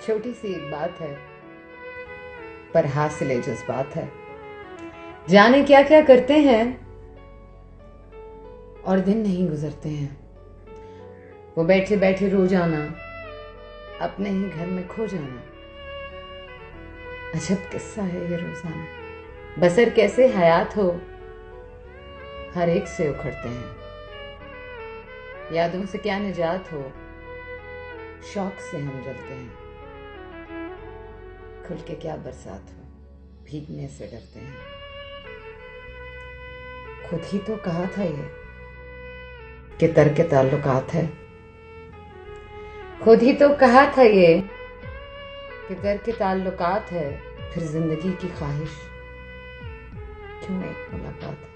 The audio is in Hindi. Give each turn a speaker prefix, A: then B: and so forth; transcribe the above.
A: छोटी सी एक बात है पर हासिले जज्बात है। जाने क्या क्या करते हैं और दिन नहीं गुजरते हैं। वो बैठे बैठे रोजाना अपने ही घर में खो जाना। अजब किस्सा है ये रोजाना, बसर कैसे हयात हो हर एक से उखड़ते हैं। यादों से क्या निजात हो शौक से हम जलते हैं। खुल के क्या बरसात हो भीगने से डरते हैं। खुद ही तो कहा था ये कि तर्क ताल्लुकात है। खुद ही तो कहा था ये कि तर्क ताल्लुकात है। फिर जिंदगी की ख्वाहिश क्यों एक मुलाकात है।